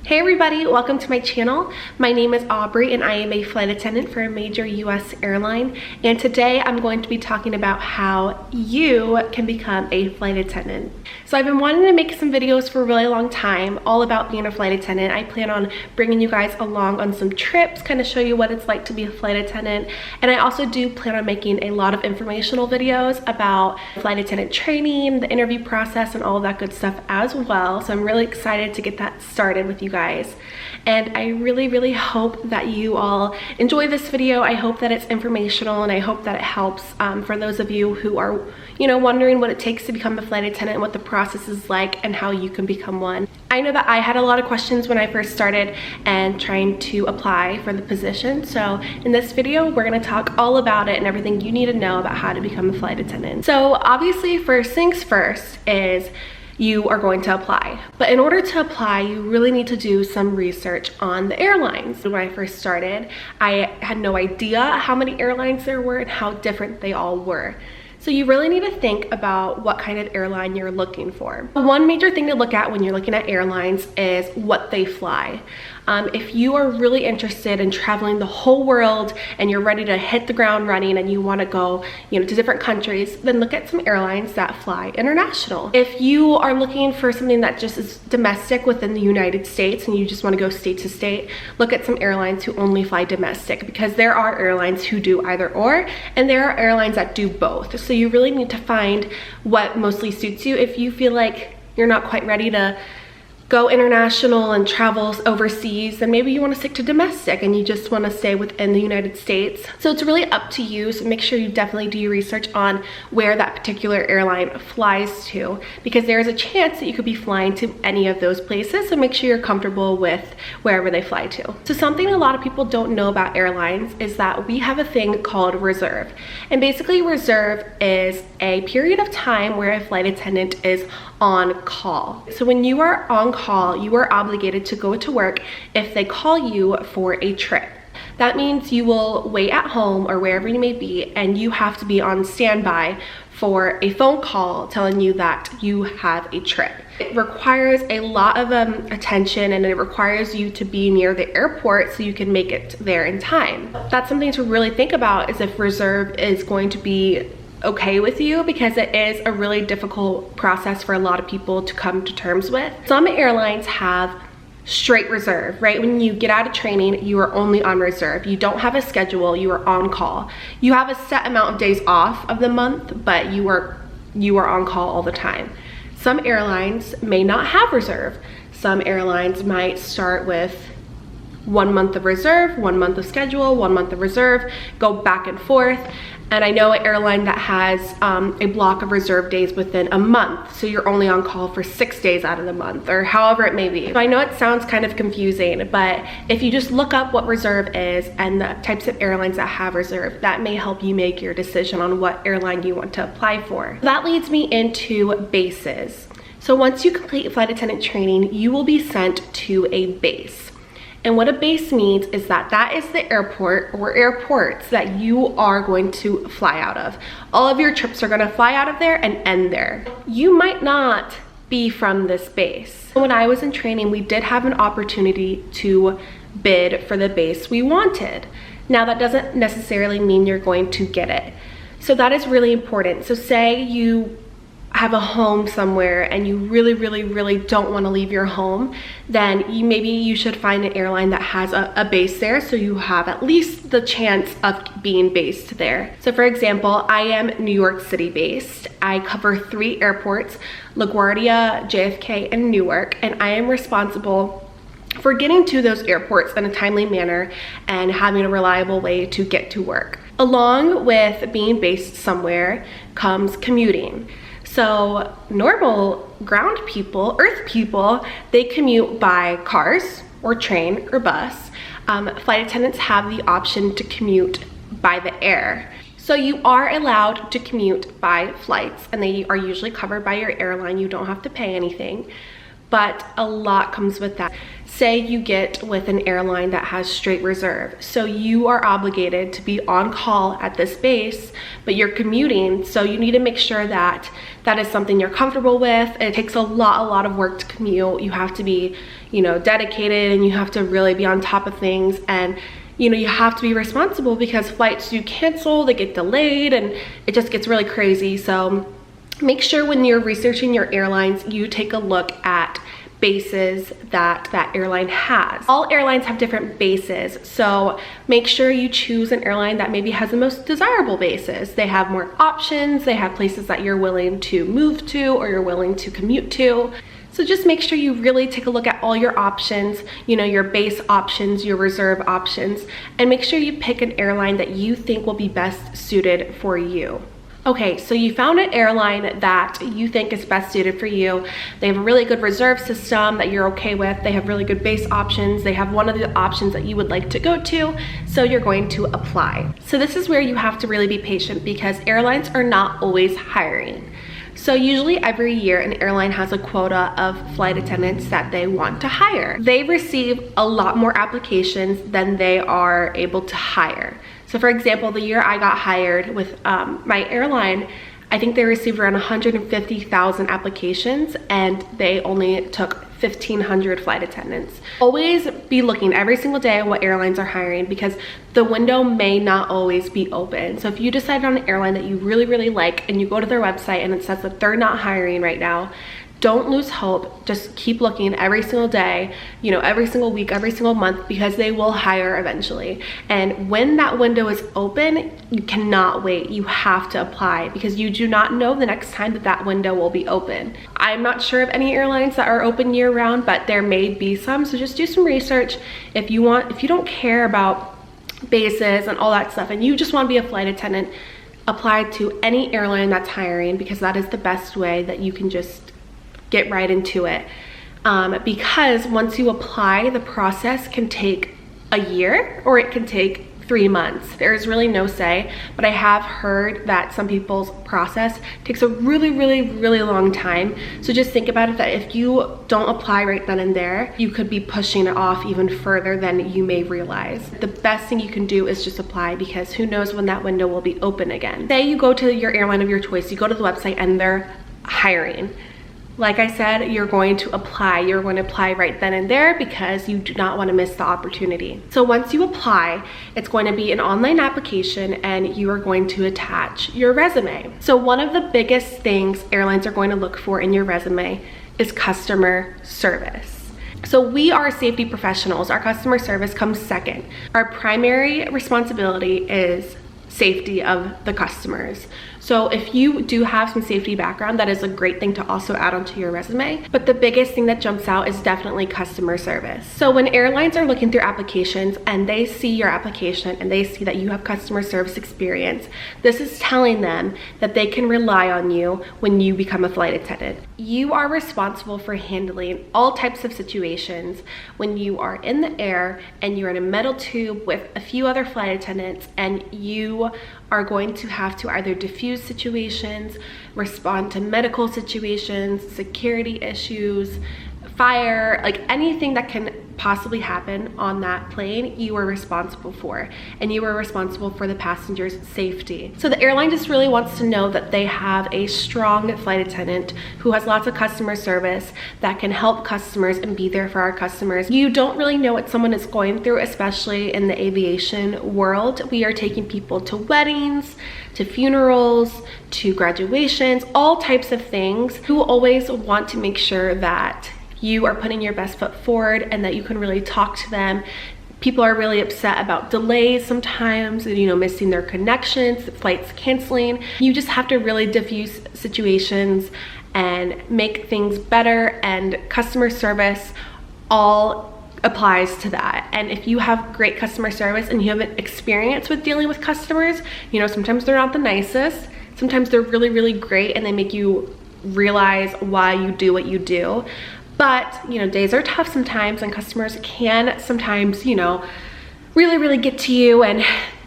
Hey everybody, welcome to my channel. My name is Aubrey and I am a flight attendant for a major US airline, and today I'm going to be talking about how you can become a flight attendant. So I've been wanting to make some videos for a really long time all about being a flight attendant. I plan on bringing you guys along on some trips, kind of show you what it's like to be a flight attendant, and I also do plan on making a lot of informational videos about flight attendant training, the interview process, and all of that good stuff as well. So I'm really excited to get that started with you guys, and I really hope that you all enjoy this video. I hope that it's informational, and I hope that it helps for those of you who are wondering what it takes to become a flight attendant, what the process is like, and how you can become one. I know that I had a lot of questions when I first started and trying to apply for the position, so in this video we're going to talk all about it and everything you need to know about how to become a flight attendant. So obviously first things first is you are going to apply. But in order to apply, you really need to do some research on the airlines. When I first started, I had no idea how many airlines there were and how different they all were. So you really need to think about what kind of airline you're looking for. One major thing to look at when you're looking at airlines is what they fly. If you are really interested in traveling the whole world and you're ready to hit the ground running and you want to go to different countries, then look at some airlines that fly international. If you are looking for something that just is domestic within the United States and you just want to go state to state, look at some airlines who only fly domestic, because there are airlines who do either or, and there are airlines that do both. So you really need to find what mostly suits you. If you feel like you're not quite ready to go international and travel overseas, then maybe you want to stick to domestic and you just want to stay within the United States. So it's really up to you. So make sure you definitely do your research on where that particular airline flies to, because there is a chance that you could be flying to any of those places. So make sure you're comfortable with wherever they fly to. So something a lot of people don't know about airlines is that we have a thing called reserve. And basically reserve is a period of time where a flight attendant is on call. So when you are on call, you are obligated to go to work if they call you for a trip. That means you will wait at home or wherever you may be, and you have to be on standby for a phone call telling you that you have a trip. It requires a lot of attention, and it requires you to be near the airport so you can make it there in time. That's something to really think about, is if reserve is going to be okay with you, because it is a really difficult process for a lot of people to come to terms with. Some airlines have straight reserve, right? When you get out of training, you are only on reserve. You don't have a schedule, you are on call. You have a set amount of days off of the month, but you are on call all the time. Some airlines may not have reserve. Some airlines might start with 1 month of reserve, 1 month of schedule, 1 month of reserve, go back and forth. And I know an airline that has a block of reserve days within a month, so you're only on call for 6 days out of the month, or however it may be. So I know it sounds kind of confusing, but if you just look up what reserve is and the types of airlines that have reserve, that may help you make your decision on what airline you want to apply for. That leads me into bases. So once you complete flight attendant training, you will be sent to a base. And what a base means is that that is the airport or airports that you are going to fly out of. All of your trips are going to fly out of there and end there. You might not be from this base. When I was in training, we did have an opportunity to bid for the base we wanted. Now that doesn't necessarily mean you're going to get it. So that is really important. So say you have a home somewhere and you really don't want to leave your home, then maybe you should find an airline that has a base there, so you have at least the chance of being based there. So for example, I am New York City based. I cover 3 airports: LaGuardia, JFK, and Newark, and I am responsible for getting to those airports in a timely manner and having a reliable way to get to work. Along with being based somewhere comes commuting. So normal ground people, earth people, they commute by cars or train or bus. Flight attendants have the option to commute by the air. So you are allowed to commute by flights, and they are usually covered by your airline. You don't have to pay anything. but a lot comes with that. Say you get with an airline that has straight reserve. So you are obligated to be on call at this base, but you're commuting. So you need to make sure that that is something you're comfortable with. It takes a lot of work to commute. You have to be, dedicated, and you have to really be on top of things. And you have to be responsible because flights do cancel, they get delayed, and it just gets really crazy. So make sure when you're researching your airlines, you take a look at bases that airline has. All airlines have different bases, so make sure you choose an airline that maybe has the most desirable bases. They have more options, they have places that you're willing to move to or you're willing to commute to. So just make sure you really take a look at all your options, your base options, your reserve options, and make sure you pick an airline that you think will be best suited for you. Okay, so you found an airline that you think is best suited for you. They have a really good reserve system that you're okay with. They have really good base options. They have one of the options that you would like to go to, so you're going to apply. So this is where you have to really be patient because airlines are not always hiring. So usually every year an airline has a quota of flight attendants that they want to hire. They receive a lot more applications than they are able to hire. So for example, the year I got hired with my airline, I think they received around 150,000 applications and they only took 1,500 flight attendants. Always be looking every single day at what airlines are hiring because the window may not always be open. So if you decide on an airline that you really like and you go to their website and it says that they're not hiring right now, don't lose hope. Just keep looking every single day, every single week, every single month, because they will hire eventually. And when that window is open, you cannot wait. You have to apply because you do not know the next time that window will be open. I'm not sure of any airlines that are open year round, but there may be some. So just do some research. If you don't care about bases and all that stuff and you just want to be a flight attendant, apply to any airline that's hiring because that is the best way that you can just get right into it. Because once you apply, the process can take a year or it can take 3 months. There's really no say, but I have heard that some people's process takes a really long time. So just think about it that if you don't apply right then and there, you could be pushing it off even further than you may realize. The best thing you can do is just apply because who knows when that window will be open again. Say you go to your airline of your choice, you go to the website and they're hiring. Like I said, you're going to apply. You're going to apply right then and there because you do not want to miss the opportunity. So once you apply, it's going to be an online application and you are going to attach your resume. So one of the biggest things airlines are going to look for in your resume is customer service. So we are safety professionals. Our customer service comes second. Our primary responsibility is safety of the customers. So if you do have some safety background, that is a great thing to also add onto your resume. But the biggest thing that jumps out is definitely customer service. So when airlines are looking through applications and they see your application and they see that you have customer service experience, this is telling them that they can rely on you when you become a flight attendant. You are responsible for handling all types of situations when you are in the air and you're in a metal tube with a few other flight attendants and you are going to have to either diffuse situations, respond to medical situations, security issues, fire, like anything that can possibly happen on that plane, you are responsible for, and you are responsible for the passengers' safety. So the airline just really wants to know that they have a strong flight attendant who has lots of customer service that can help customers and be there for our customers. You don't really know what someone is going through, especially in the aviation world. We are taking people to weddings, to funerals, to graduations, all types of things, who always want to make sure that you are putting your best foot forward and that you can really talk to them. People are really upset about delays sometimes, missing their connections, flights canceling. You just have to really diffuse situations and make things better, and customer service all applies to that. And if you have great customer service and you have an experience with dealing with customers, sometimes they're not the nicest, sometimes they're really great and they make you realize why you do what you do. But, days are tough sometimes and customers can sometimes, really get to you, and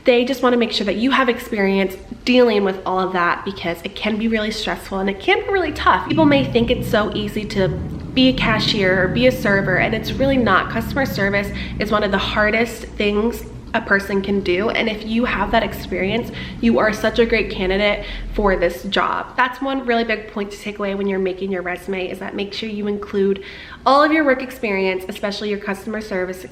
they just want to make sure that you have experience dealing with all of that because it can be really stressful and it can be really tough. People may think it's so easy to be a cashier or be a server, and it's really not. Customer service is one of the hardest things a person can do, and if you have that experience, you are such a great candidate for this job. That's one really big point to take away when you're making your resume, is that make sure you include all of your work experience, especially your customer service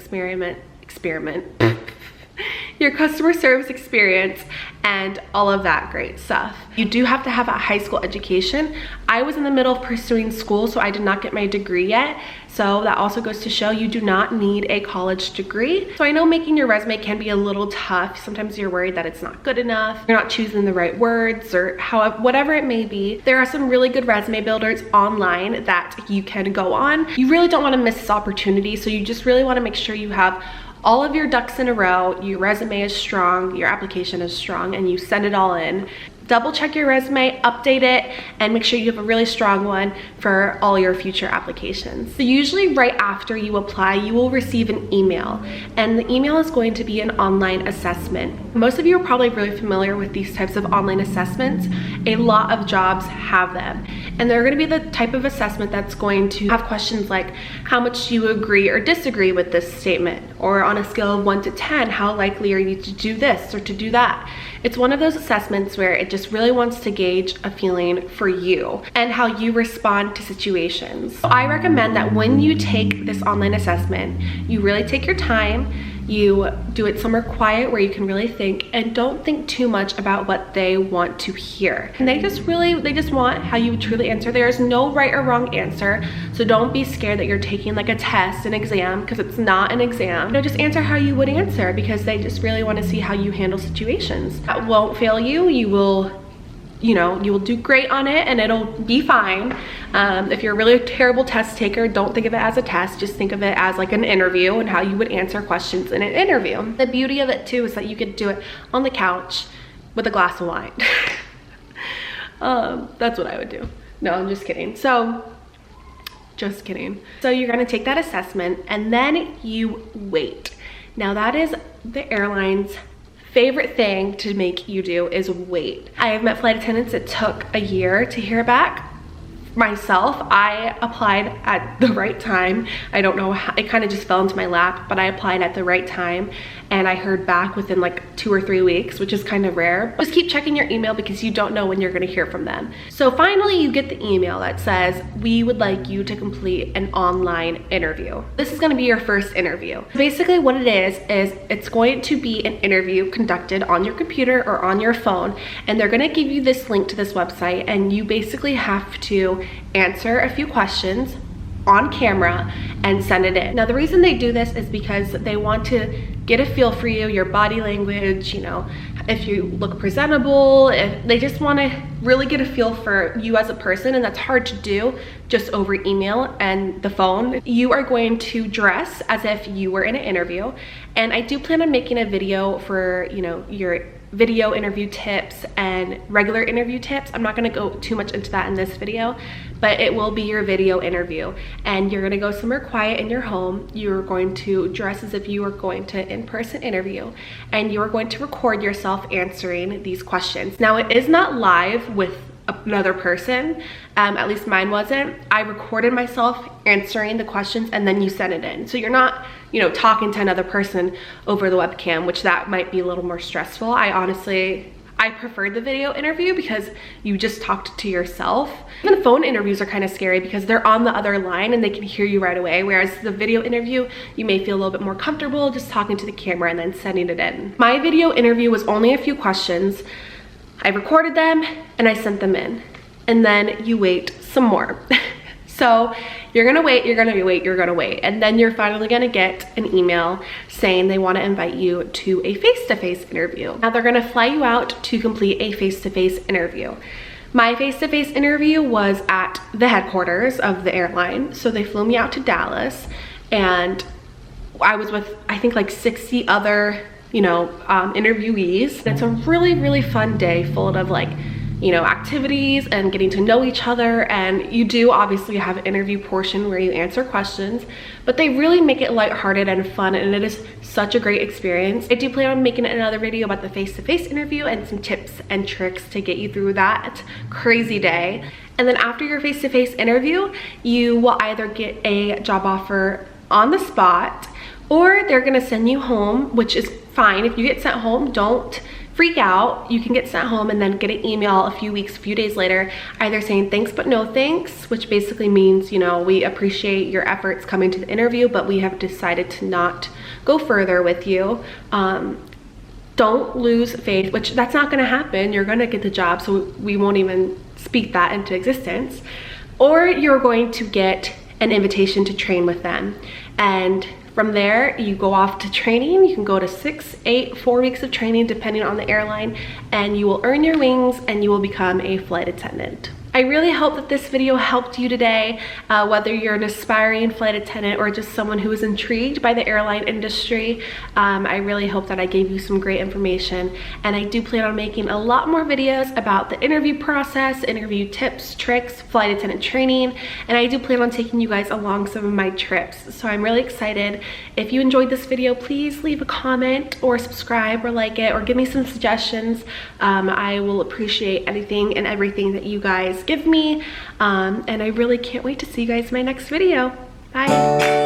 your customer service experience and all of that great stuff. You do have to have a high school education. I was in the middle of pursuing school, so I did not get my degree yet. So that also goes to show you do not need a college degree. So I know making your resume can be a little tough. Sometimes you're worried that it's not good enough, you're not choosing the right words, or whatever it may be. There are some really good resume builders online that you can go on. You really don't want to miss this opportunity, so you just really want to make sure you have all of your ducks in a row, your resume is strong, your application is strong, and you send it all in. Double check your resume, update it, and make sure you have a really strong one for all your future applications. So usually right after you apply, you will receive an email, and the email is going to be an online assessment. Most of you are probably really familiar with these types of online assessments. A lot of jobs have them, and they're going to be the type of assessment that's going to have questions like how much you agree or disagree with this statement, or on a scale of 1 to 10, how likely are you to do this or to do that. It's one of those assessments where it just really wants to gauge a feeling for you and how you respond to situations. I recommend that when you take this online assessment, you really take your time, you do it somewhere quiet where you can really think, and don't think too much about what they want to hear. And they just want how you truly answer. There is no right or wrong answer, so don't be scared that you're taking like a test, an exam, because it's not an exam. You know, just answer how you would answer, because they just really want to see how you handle situations. That won't fail you. You will do great on it, and it'll be fine. If you're really a terrible test taker, don't think of it as a test, just think of it as like an interview and how you would answer questions in an interview. The beauty of it too is that you could do it on the couch with a glass of wine. That's what I would do. No, I'm just kidding. Just kidding. So you're gonna take that assessment, and then you wait. Now that is the airline's favorite thing to make you do, is wait. I have met flight attendants that took a year to hear back. Myself, I applied at the right time. I don't know how, it kind of just fell into my lap, but I applied at the right time, and I heard back within like 2 or 3 weeks, which is kind of rare. Just keep checking your email, because you don't know when you're gonna hear from them. So finally you get the email that says, we would like you to complete an online interview. This is gonna be your first interview. Basically what it is it's going to be an interview conducted on your computer or on your phone, and they're gonna give you this link to this website, and you basically have to answer a few questions on camera and send it in. Now the reason they do this is because they want to get a feel for you, your body language, you know, if you look presentable, if they just want to really get a feel for you as a person, and that's hard to do just over email and the phone. You are going to dress as if you were in an interview, and I do plan on making a video for, you know, your video interview tips and regular interview tips. I'm not going to go too much into that in this video, but it will be your video interview, and you're going to go somewhere quiet in your home. You're going to dress as if you were going to in-person interview, and you're going to record yourself answering these questions. Now it is not live with another person, at least mine wasn't. I recorded myself answering the questions, and then you send it in. So you're not, you know, talking to another person over the webcam, which that might be a little more stressful. I preferred the video interview because you just talked to yourself. Even phone interviews are kind of scary because they're on the other line and they can hear you right away, whereas the video interview, you may feel a little bit more comfortable just talking to the camera and then sending it in. My video interview was only a few questions. I recorded them and I sent them in, and then you wait some more. So you're gonna wait, you're gonna wait, you're gonna wait, and then you're finally gonna get an email saying they wanna invite you to a face-to-face interview. Now they're gonna fly you out to complete a face-to-face interview. My face-to-face interview was at the headquarters of the airline. So they flew me out to Dallas, and I was with, I think, like 60 other interviewees. It's a really, really fun day full of like, you know, activities and getting to know each other. And you do obviously have an interview portion where you answer questions, but they really make it lighthearted and fun, and it is such a great experience. I do plan on making another video about the face-to-face interview and some tips and tricks to get you through that crazy day. And then after your face-to-face interview, you will either get a job offer on the spot, or they're gonna send you home, which is fine. If you get sent home, don't freak out. You can get sent home and then get an email a few days later, either saying thanks but no thanks, which basically means, you know, we appreciate your efforts coming to the interview, but we have decided to not go further with you. Don't lose faith, which that's not gonna happen. You're gonna get the job, so we won't even speak that into existence. Or you're going to get an invitation to train with them. And from there, you go off to training. You can go to 6, 8, 4 weeks of training, depending on the airline, and you will earn your wings and you will become a flight attendant. I really hope that this video helped you today, whether you're an aspiring flight attendant or just someone who is intrigued by the airline industry. I really hope that I gave you some great information, and I do plan on making a lot more videos about the interview process, interview tips, tricks, flight attendant training, and I do plan on taking you guys along some of my trips. So I'm really excited. If you enjoyed this video, please leave a comment or subscribe or like it or give me some suggestions. I will appreciate anything and everything that you guys give me, and I really can't wait to see you guys in my next video. Bye.